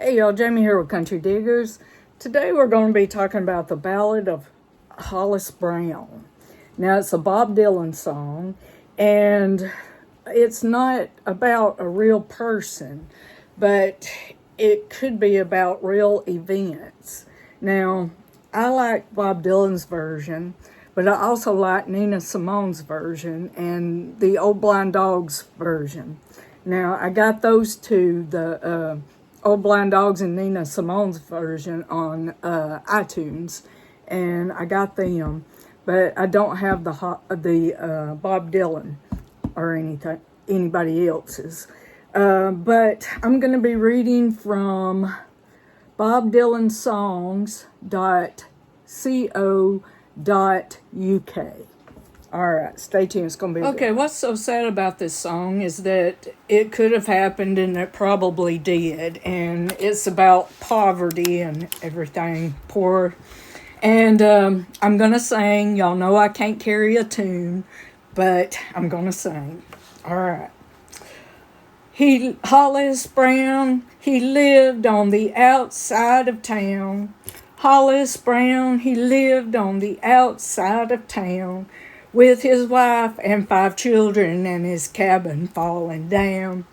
Hey y'all, Jamie here with Country Diggers. Today we're going to be talking about the Ballad of Hollis Brown. Now it's a Bob Dylan song, and it's not about a real person, but it could be about real events. Now, I like Bob Dylan's version, but I also like Nina Simone's version and the Old Blind Dogs version. Now, I got those two, the Old Blind Dogs and Nina Simone's version on iTunes, and I got them, but I don't have the Bob Dylan or anybody else's. But I'm going to be reading from bobdylonsongs.co.uk. All right, stay tuned. It's going to be okay. Good. What's so sad about this song is that it could have happened, and it probably did. And it's about poverty and everything, poor. And I'm going to sing. Y'all know I can't carry a tune, but I'm going to sing. All right. Hollis Brown, he lived on the outside of town. Hollis Brown, he lived on the outside of town, with his wife and 5 children and his cabin falling down.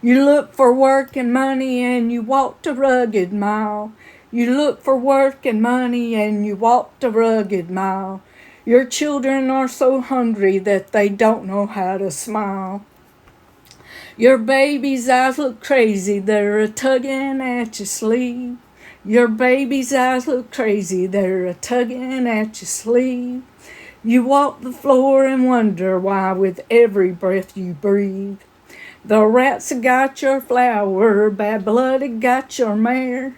You look for work and money and you walked a rugged mile. You look for work and money and you walked a rugged mile. Your children are so hungry that they don't know how to smile. Your baby's eyes look crazy, they're a-tugging at your sleeve. Your baby's eyes look crazy, they're a-tugging at your sleeve. You walk the floor and wonder why with every breath you breathe. The rats have got your flour, bad blood have got your mare.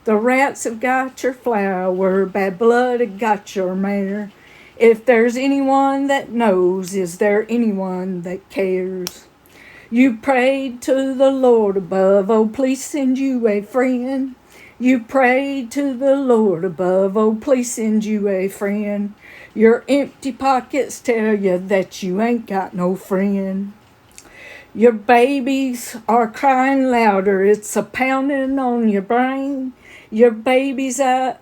The rats have got your flour, bad blood have got your mare. If there's anyone that knows, is there anyone that cares? You prayed to the Lord above, oh please send you a friend. You prayed to the Lord above, oh please send you a friend. Your empty pockets tell you that you ain't got no friend. Your babies are crying louder, it's a pounding on your brain. Your babies are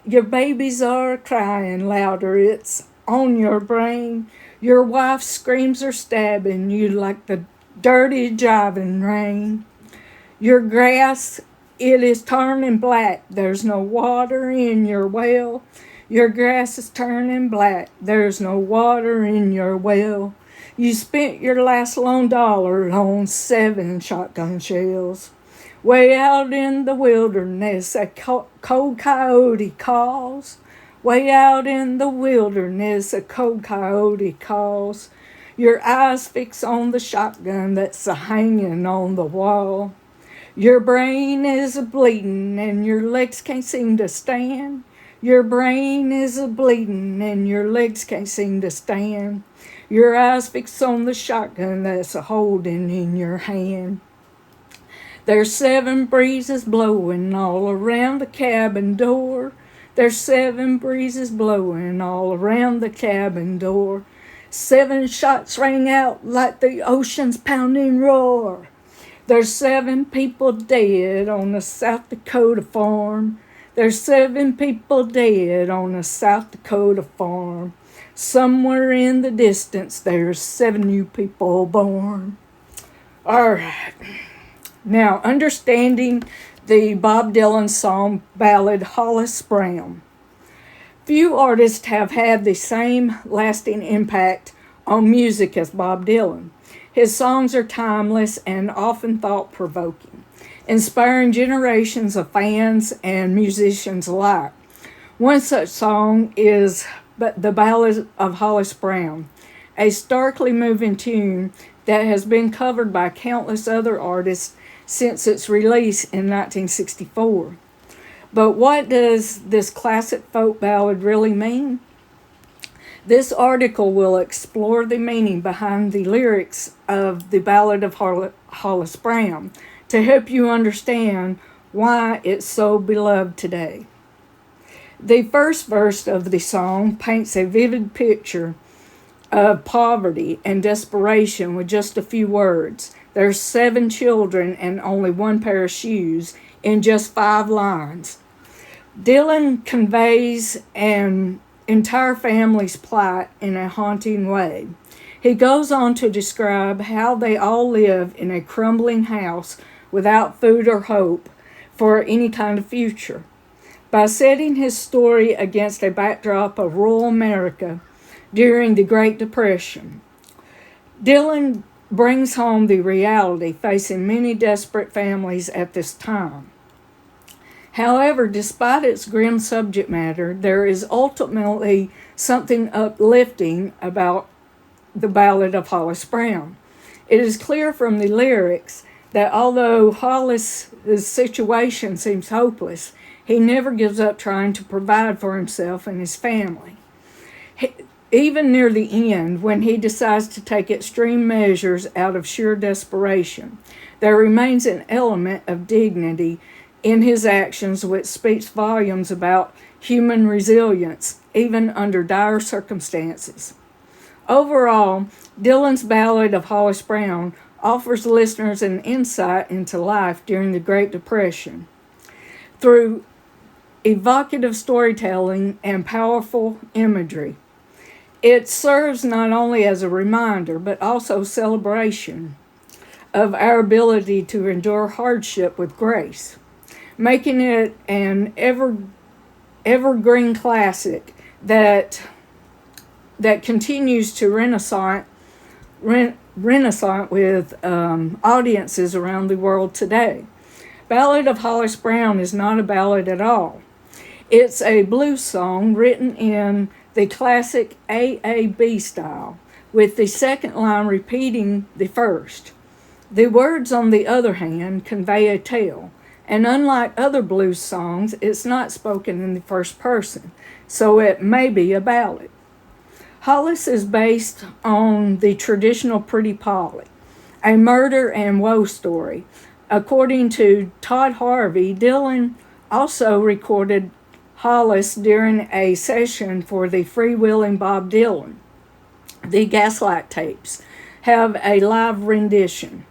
crying louder, it's on your brain. Your wife's screams are stabbing you like the dirty driving rain. Your grass, it is turning black, there's no water in your well. Your grass is turning black, there's no water in your well. You spent your last lone dollar on 7 shotgun shells. Way out in the wilderness, a cold coyote calls. Way out in the wilderness, a cold coyote calls. Your eyes fix on the shotgun that's a-hanging on the wall. Your brain is a-bleeding and your legs can't seem to stand. Your brain is a-bleeding and your legs can't seem to stand. Your eyes fix on the shotgun that's a-holding in your hand. There's 7 breezes blowing all around the cabin door. There's 7 breezes blowing all around the cabin door. 7 shots rang out like the ocean's pounding roar. There's 7 people dead on a South Dakota farm. There's 7 people dead on a South Dakota farm. Somewhere in the distance, there's 7 new people born. All right. Now, understanding the Bob Dylan song Ballad Hollis Brown. Few artists have had the same lasting impact on music as Bob Dylan. His songs are timeless and often thought-provoking, inspiring generations of fans and musicians alike. One such song is the Ballad of Hollis Brown, a starkly moving tune that has been covered by countless other artists since its release in 1964. But what does this classic folk ballad really mean? This article will explore the meaning behind the lyrics of the Ballad of Hollis Brown to help you understand why it's so beloved today. The first verse of the song paints a vivid picture of poverty and desperation with just a few words. There's 7 children and only 1 pair of shoes in just 5 lines. Dylan conveys an entire family's plight in a haunting way. He goes on to describe how they all live in a crumbling house without food or hope for any kind of future. By setting his story against a backdrop of rural America during the Great Depression, Dylan brings home the reality facing many desperate families at this time. However, despite its grim subject matter, there is ultimately something uplifting about the Ballad of Hollis Brown. It is clear from the lyrics that although Hollis's situation seems hopeless, he never gives up trying to provide for himself and his family. Even near the end, when he decides to take extreme measures out of sheer desperation, there remains an element of dignity in his actions which speaks volumes about human resilience, even under dire circumstances. Overall, Dylan's Ballad of Hollis Brown offers listeners an insight into life during the Great Depression. Through evocative storytelling and powerful imagery, it serves not only as a reminder, but also celebration of our ability to endure hardship with grace, making it an evergreen classic that continues to renaissance with audiences around the world today. Ballad of Hollis Brown is not a ballad at all. It's a blues song written in the classic AAB style, with the second line repeating the first. The words, on the other hand, convey a tale, and unlike other blues songs, it's not spoken in the first person, so it may be a ballad. Hollis is based on the traditional Pretty Polly, a murder and woe story. According to Todd Harvey, Dylan also recorded Hollis during a session for the freewheeling Bob Dylan. The Gaslight tapes have a live rendition.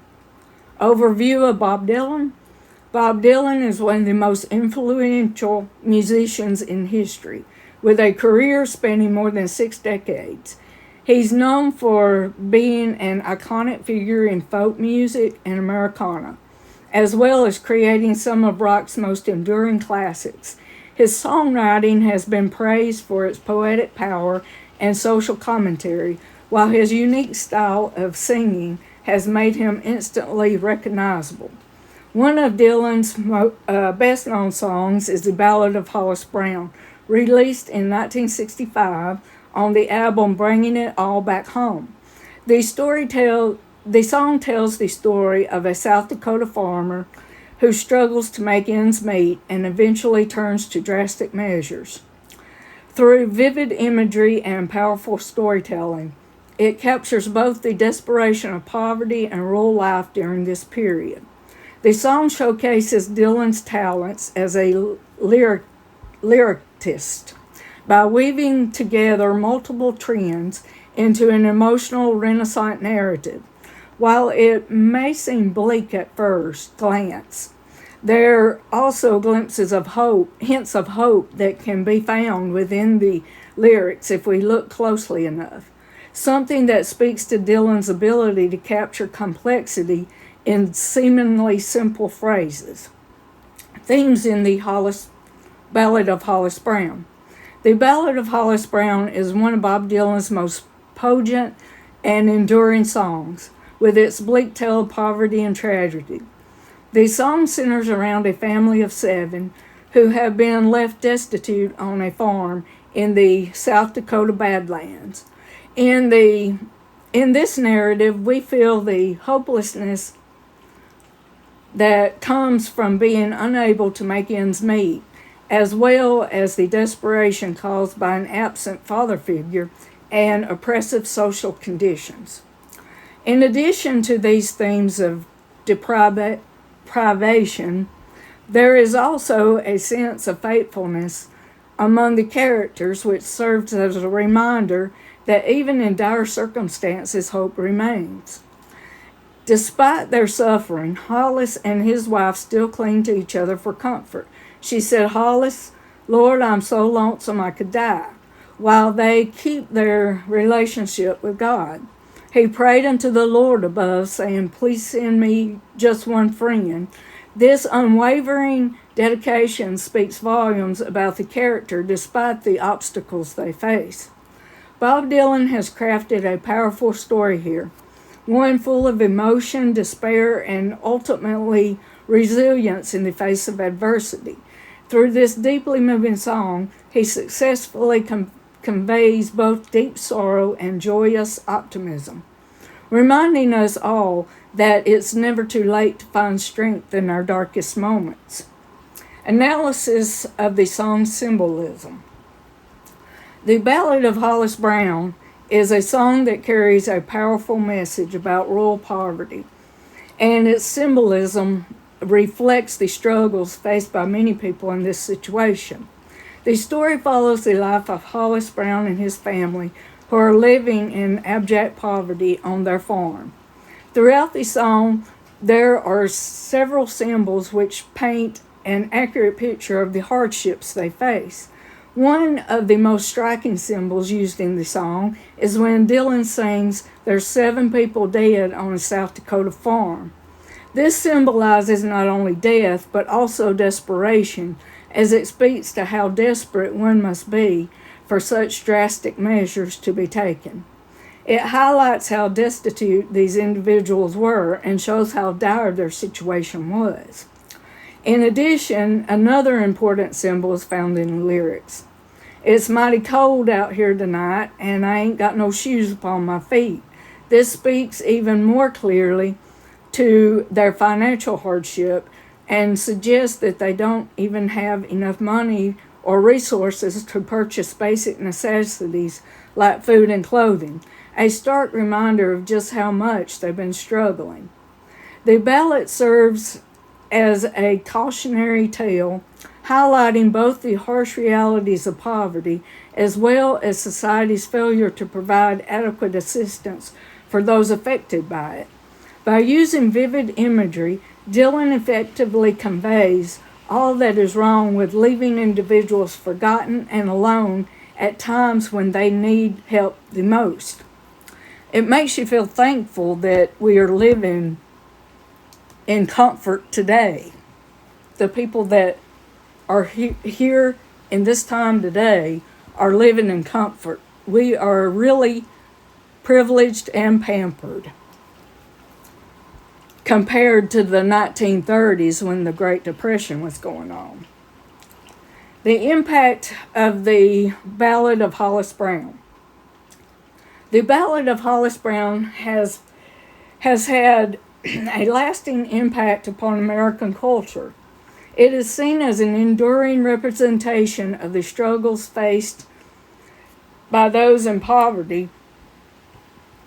Overview of Bob Dylan. Bob Dylan is one of the most influential musicians in history, with a career spanning more than 6 decades. He's known for being an iconic figure in folk music and Americana, as well as creating some of rock's most enduring classics. His songwriting has been praised for its poetic power and social commentary, while his unique style of singing has made him instantly recognizable. One of Dylan's best-known songs is the Ballad of Hollis Brown, released in 1965 on the album Bringing It All Back Home. The song tells the story of a South Dakota farmer who struggles to make ends meet and eventually turns to drastic measures. Through vivid imagery and powerful storytelling, it captures both the desperation of poverty and rural life during this period. The song showcases Dylan's talents as a lyricist by weaving together multiple trends into an emotional Renaissance narrative. While it may seem bleak at first glance, there are also glimpses of hope, hints of hope that can be found within the lyrics if we look closely enough. Something that speaks to Dylan's ability to capture complexity in seemingly simple phrases. Themes in the Ballad of Hollis Brown. The Ballad of Hollis Brown is one of Bob Dylan's most poignant and enduring songs, with its bleak tale of poverty and tragedy. The song centers around a family of 7 who have been left destitute on a farm in the South Dakota Badlands. In this narrative, we feel the hopelessness that comes from being unable to make ends meet, as well as the desperation caused by an absent father figure and oppressive social conditions. In addition to these themes of deprivation, there is also a sense of faithfulness among the characters, which serves as a reminder that even in dire circumstances, hope remains. Despite their suffering, Hollis and his wife still cling to each other for comfort. She said, Hollis, Lord, I'm so lonesome I could die, while they keep their relationship with God. He prayed unto the Lord above, saying, please send me just one friend. This unwavering dedication speaks volumes about the character despite the obstacles they face. Bob Dylan has crafted a powerful story here, one full of emotion, despair, and ultimately resilience in the face of adversity. Through this deeply moving song, he successfully conveys both deep sorrow and joyous optimism, reminding us all that it's never too late to find strength in our darkest moments. Analysis of the song's symbolism. The Ballad of Hollis Brown is a song that carries a powerful message about rural poverty, and its symbolism reflects the struggles faced by many people in this situation. The story follows the life of Hollis Brown and his family, who are living in abject poverty on their farm. Throughout the song, there are several symbols which paint an accurate picture of the hardships they face. One of the most striking symbols used in the song is when Dylan sings, "There's 7 people dead on a South Dakota farm." This symbolizes not only death, but also desperation, as it speaks to how desperate one must be for such drastic measures to be taken. It highlights how destitute these individuals were and shows how dire their situation was. In addition, another important symbol is found in the lyrics. It's mighty cold out here tonight, and I ain't got no shoes upon my feet. This speaks even more clearly to their financial hardship and suggests that they don't even have enough money or resources to purchase basic necessities like food and clothing, a stark reminder of just how much they've been struggling. The ballad serves as a cautionary tale, highlighting both the harsh realities of poverty as well as society's failure to provide adequate assistance for those affected by it. By using vivid imagery, Dylan effectively conveys all that is wrong with leaving individuals forgotten and alone at times when they need help the most. It makes you feel thankful that we are living in comfort today. The people that are here in this time today are living in comfort. We are really privileged and pampered compared to the 1930s when the Great Depression was going on. The impact of the Ballad of Hollis Brown. The Ballad of Hollis Brown has had a lasting impact upon American culture. It is seen as an enduring representation of the struggles faced by those in poverty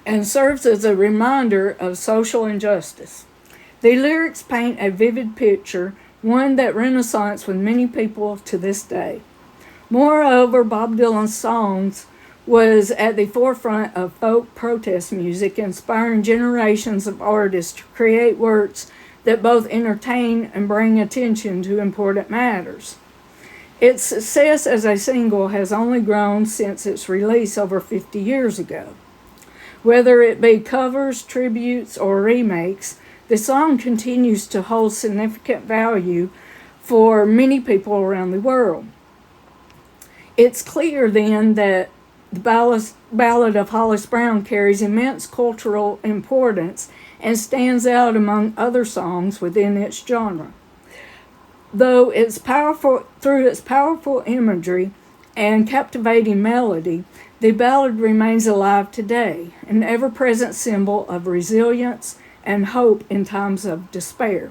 and serves as a reminder of social injustice. The lyrics paint a vivid picture, one that resonates with many people to this day. Moreover, Bob Dylan's songs was at the forefront of folk protest music, inspiring generations of artists to create works that both entertain and bring attention to important matters. Its success as a single has only grown since its release over 50 years ago. Whether it be covers, tributes, or remakes, the song continues to hold significant value for many people around the world. It's clear then that the Ballad of Hollis Brown carries immense cultural importance and stands out among other songs within its genre. Through its powerful imagery and captivating melody, the ballad remains alive today, an ever-present symbol of resilience and hope in times of despair.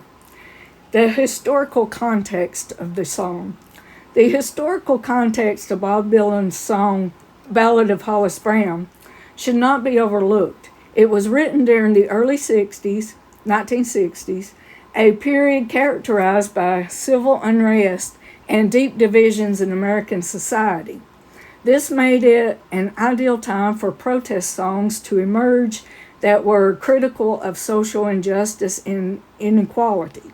The historical context of the song. The historical context of Bob Dylan's song, Ballad of Hollis Brown, should not be overlooked. It was written during the early 1960s, a period characterized by civil unrest and deep divisions in American society. This made it an ideal time for protest songs to emerge that were critical of social injustice and inequality.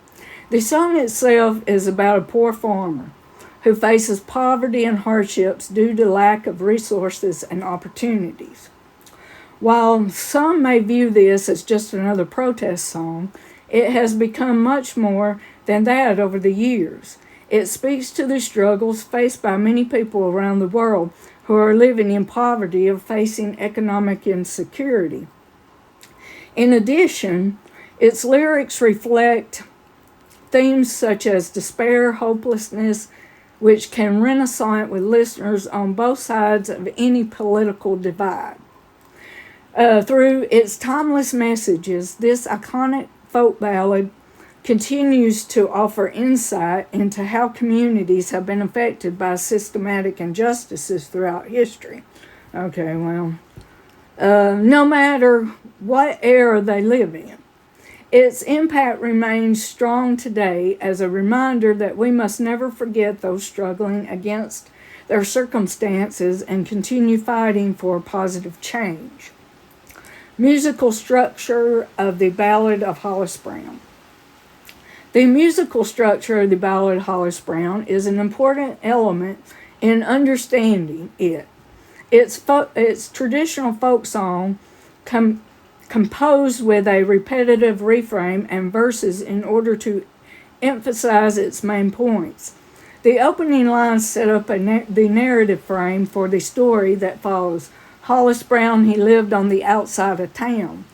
The song itself is about a poor farmer who faces poverty and hardships due to lack of resources and opportunities. While some may view this as just another protest song, it has become much more than that over the years. It speaks to the struggles faced by many people around the world who are living in poverty or facing economic insecurity. In addition, its lyrics reflect themes such as despair, hopelessness, which can resonate with listeners on both sides of any political divide. Through its timeless messages, this iconic folk ballad continues to offer insight into how communities have been affected by systematic injustices throughout history. Okay, well, no matter what era they live in, its impact remains strong today as a reminder that we must never forget those struggling against their circumstances and continue fighting for positive change. Musical structure of the Ballad of Hollis Brown. The musical structure of the Ballad of Hollis Brown is an important element in understanding it. It's traditional folk song composed with a repetitive refrain and verses in order to emphasize its main points. The opening lines set up the narrative frame for the story that follows. Hollis Brown, he lived on the outside of town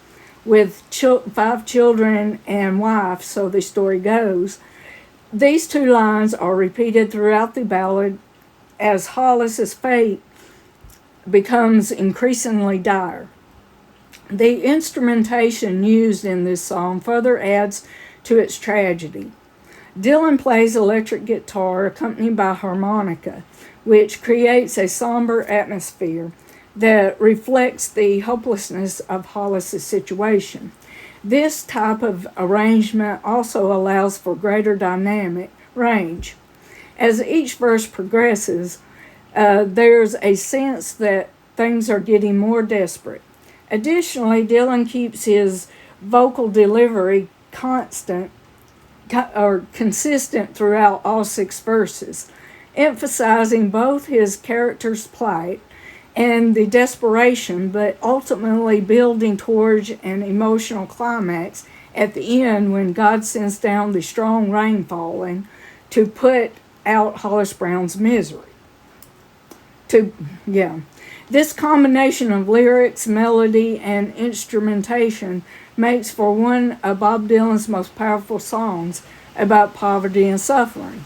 with 5 children and wife, so the story goes. These 2 lines are repeated throughout the ballad as Hollis's fate becomes increasingly dire. The instrumentation used in this song further adds to its tragedy. Dylan plays electric guitar accompanied by harmonica, which creates a somber atmosphere that reflects the hopelessness of Hollis's situation. This type of arrangement also allows for greater dynamic range. As each verse progresses, there's a sense that things are getting more desperate. Additionally, Dylan keeps his vocal delivery consistent throughout all 6 verses, emphasizing both his character's plight and the desperation, but ultimately building towards an emotional climax at the end when God sends down the strong rain falling to put out Hollis Brown's misery. This combination of lyrics, melody, and instrumentation makes for one of Bob Dylan's most powerful songs about poverty and suffering.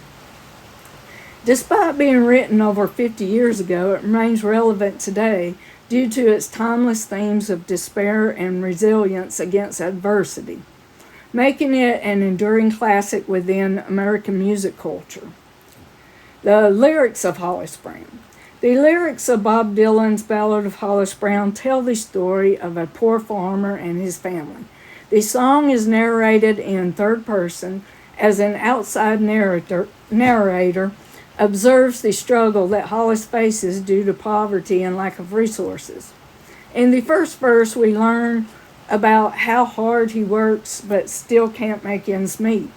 Despite being written over 50 years ago, it remains relevant today due to its timeless themes of despair and resilience against adversity, making it an enduring classic within American music culture. The lyrics of Hollis Brown. The lyrics of Bob Dylan's Ballad of Hollis Brown tell the story of a poor farmer and his family. The song is narrated in third person as an outside narrator observes the struggle that Hollis faces due to poverty and lack of resources. In the first verse, we learn about how hard he works but still can't make ends meet.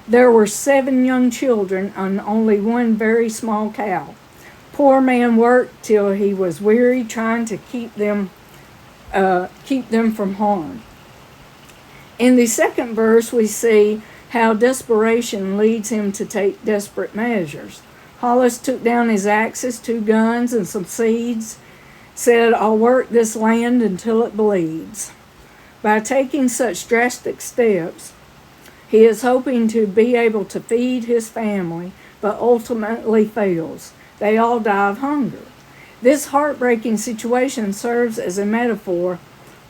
There were 7 young children and only one very small cow. Poor man worked till he was weary, trying to keep them from harm. In the second verse, we see how desperation leads him to take desperate measures. Hollis took down his axes, 2 guns, and some seeds, said, "I'll work this land until it bleeds." By taking such drastic steps, he is hoping to be able to feed his family, but ultimately fails. They all die of hunger. This heartbreaking situation serves as a metaphor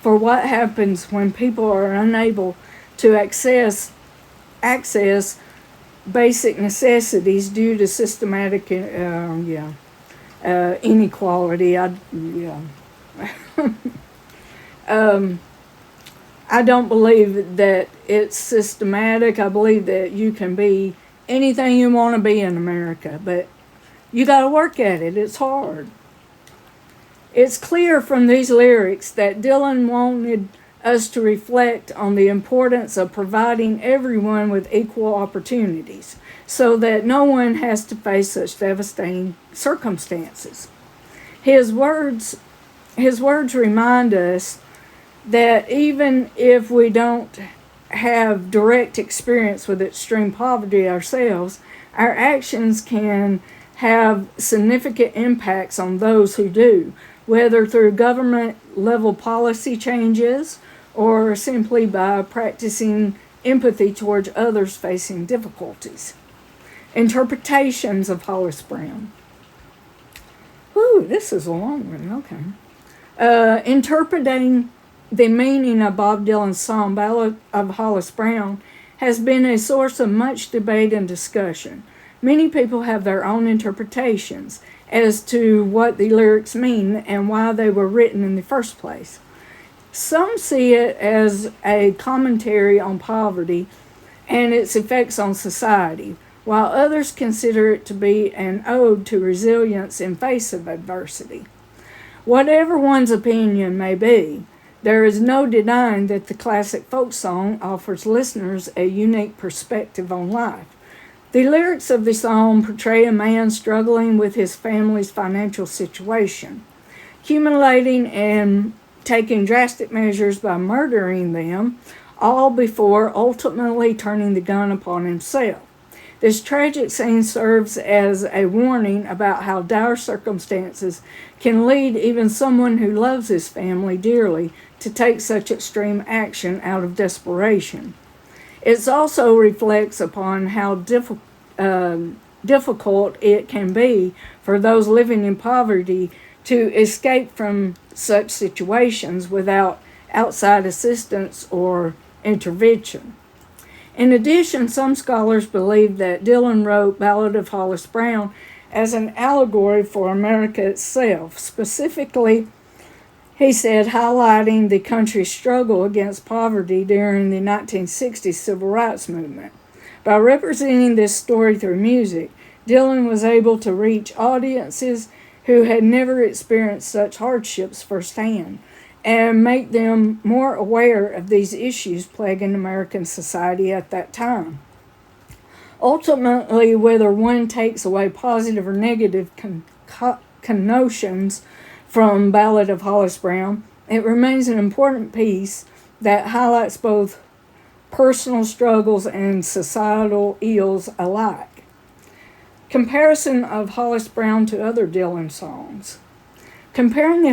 for what happens when people are unable to access basic necessities due to systematic inequality. I don't believe that it's systematic. I believe that you can be anything you want to be in America, but you got to work at it. It's hard. It's clear from these lyrics that Dylan wanted us to reflect on the importance of providing everyone with equal opportunities so that no one has to face such devastating circumstances. His words remind us that even if we don't have direct experience with extreme poverty ourselves, our actions can have significant impacts on those who do, whether through government level policy changes or simply by practicing empathy towards others facing difficulties. Interpretations of Hollis Brown. Ooh, this is a long one, okay. Interpreting the meaning of Bob Dylan's song, Ballad of Hollis Brown, has been a source of much debate and discussion. Many people have their own interpretations as to what the lyrics mean and why they were written in the first place. Some see it as a commentary on poverty and its effects on society, while others consider it to be an ode to resilience in face of adversity. Whatever one's opinion may be, there is no denying that the classic folk song offers listeners a unique perspective on life. The lyrics of the song portray a man struggling with his family's financial situation, accumulating and taking drastic measures by murdering them, all before ultimately turning the gun upon himself. This tragic scene serves as a warning about how dire circumstances can lead even someone who loves his family dearly to take such extreme action out of desperation. It also reflects upon how difficult it can be for those living in poverty to escape from such situations without outside assistance or intervention. In addition, some scholars believe that Dylan wrote Ballad of Hollis Brown as an allegory for America itself, specifically, he said, highlighting the country's struggle against poverty during the 1960s civil rights movement. By representing this story through music, Dylan was able to reach audiences who had never experienced such hardships firsthand and make them more aware of these issues plaguing American society at that time. Ultimately, whether one takes away positive or negative connotations from Ballad of Hollis Brown, it remains an important piece that highlights both personal struggles and societal ills alike. Comparison of Hollis Brown to other Dylan songs. Comparing the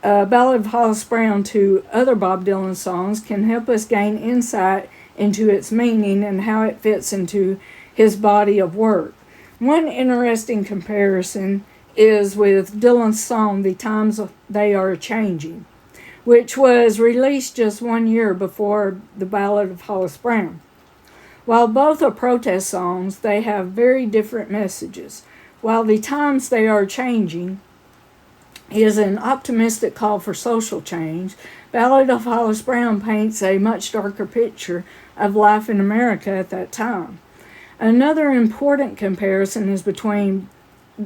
Ballad of Hollis Brown to other Bob Dylan songs can help us gain insight into its meaning and how it fits into his body of work. One interesting comparison is with Dylan's song, The Times They Are A-Changin, which was released just 1 year before the Ballad of Hollis Brown. While both are protest songs, they have very different messages. While The Times They Are Changing is an optimistic call for social change, Ballad of Hollis Brown paints a much darker picture of life in America at that time. Another important comparison is between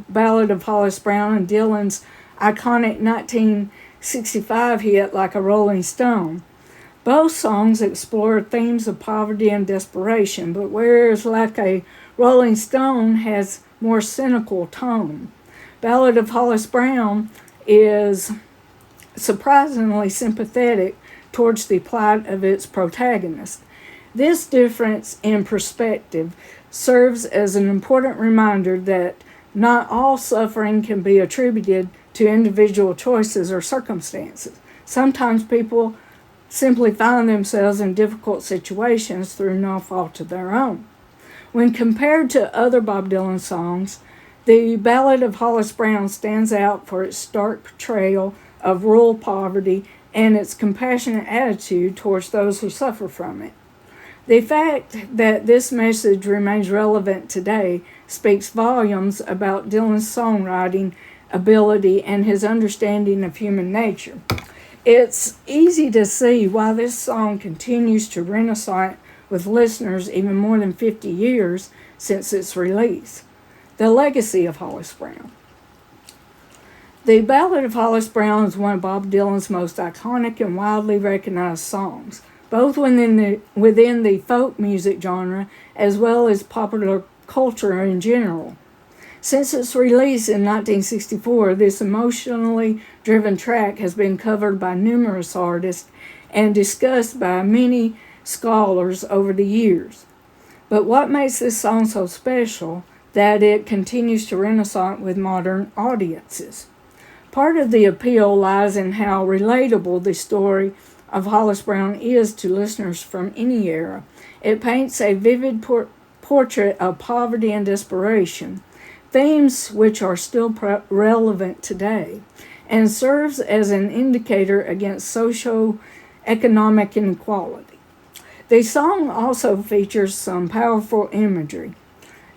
Ballad of Hollis Brown and Dylan's iconic 1965 hit Like a Rolling Stone. Both songs explore themes of poverty and desperation, but whereas Like a Rolling Stone has more cynical tone, Ballad of Hollis Brown is surprisingly sympathetic towards the plight of its protagonist. This difference in perspective serves as an important reminder that not all suffering can be attributed to individual choices or circumstances. Sometimes people simply find themselves in difficult situations through no fault of their own. When compared to other Bob Dylan songs, the Ballad of Hollis Brown stands out for its stark portrayal of rural poverty and its compassionate attitude towards those who suffer from it. The fact that this message remains relevant today speaks volumes about Dylan's songwriting ability and his understanding of human nature. It's easy to see why this song continues to resonate with listeners even more than 50 years since its release. The legacy of Hollis Brown. The Ballad of Hollis Brown is one of Bob Dylan's most iconic and widely recognized songs, both within the folk music genre as well as popular culture in general. Since its release in 1964, this emotionally driven track has been covered by numerous artists and discussed by many scholars over the years. But what makes this song so special that it continues to resonate with modern audiences? Part of the appeal lies in how relatable the story of Hollis Brown is to listeners from any era. It paints a vivid portrait of poverty and desperation, themes which are still relevant today, and serves as an indicator against socio-economic inequality. The song also features some powerful imagery,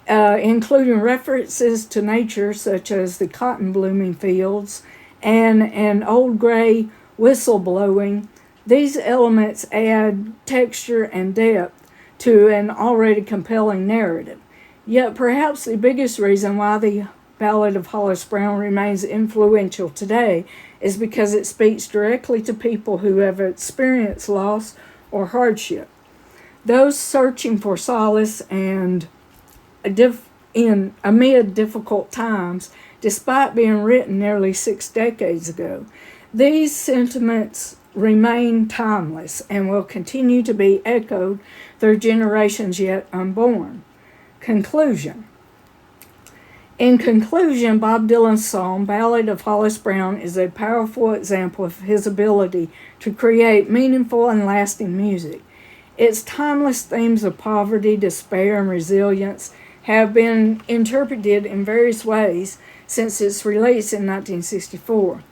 including references to nature such as the cotton blooming fields and an old gray whistle blowing. These elements add texture and depth to an already compelling narrative. Yet perhaps the biggest reason why the Ballad of Hollis Brown remains influential today is because it speaks directly to people who have experienced loss or hardship. Those searching for solace and amid difficult times, despite being written nearly 6 decades ago. These sentiments remain timeless and will continue to be echoed through generations yet unborn. Conclusion. In conclusion, Bob Dylan's song, Ballad of Hollis Brown, is a powerful example of his ability to create meaningful and lasting music. Its timeless themes of poverty, despair, and resilience have been interpreted in various ways since its release in 1964.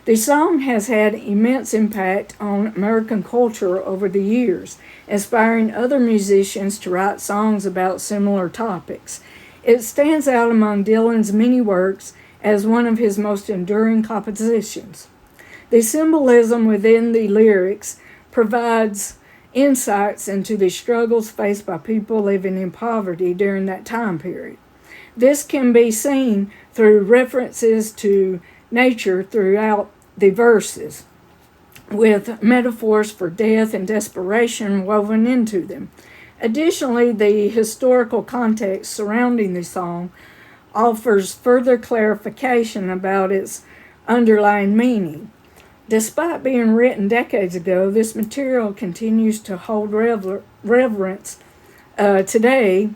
The song has had immense impact on American culture over the years, inspiring other musicians to write songs about similar topics. It stands out among Dylan's many works as one of his most enduring compositions. The symbolism within the lyrics provides insights into the struggles faced by people living in poverty during that time period. This can be seen through references to nature throughout the verses, with metaphors for death and desperation woven into them. Additionally, the historical context surrounding the song offers further clarification about its underlying meaning. Despite being written decades ago, this material continues to hold reverence today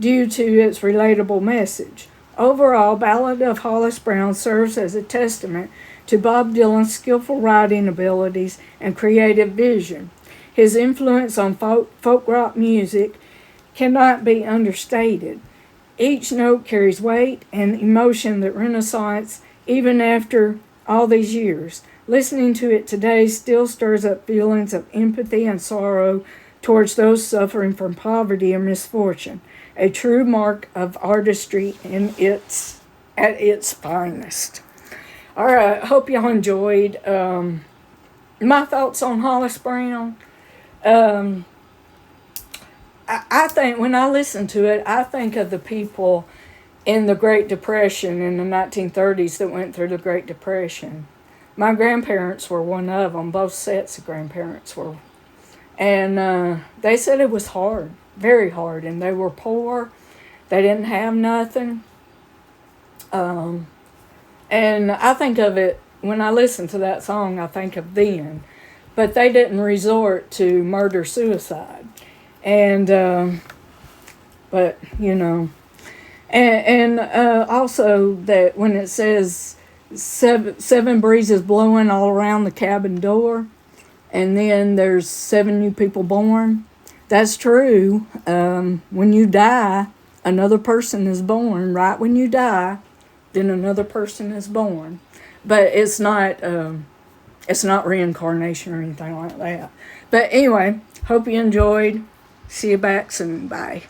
due to its relatable message. Overall, Ballad of Hollis Brown serves as a testament to Bob Dylan's skillful writing abilities and creative vision. His influence on folk rock music cannot be understated. Each note carries weight and emotion that resonates even after all these years. Listening to it today still stirs up feelings of empathy and sorrow towards those suffering from poverty and misfortune, a true mark of artistry at its finest. All right, hope y'all enjoyed my thoughts on Hollis Brown. I think when I listen to it, I think of the people in the Great Depression in the 1930s that went through the Great Depression. My grandparents were one of them. Both sets of grandparents were. And they said it was hard, very hard. And they were poor. They didn't have nothing. And I think of it, when I listen to that song, I think of them. But they didn't resort to murder-suicide. And, but, you know. And also that when it says seven breezes blowing all around the cabin door, and then there's 7 new people born, that's true. When you die, another person is born. Right when you die, then another person is born. But it's not reincarnation or anything like that. But anyway, hope you enjoyed. See you back soon. Bye.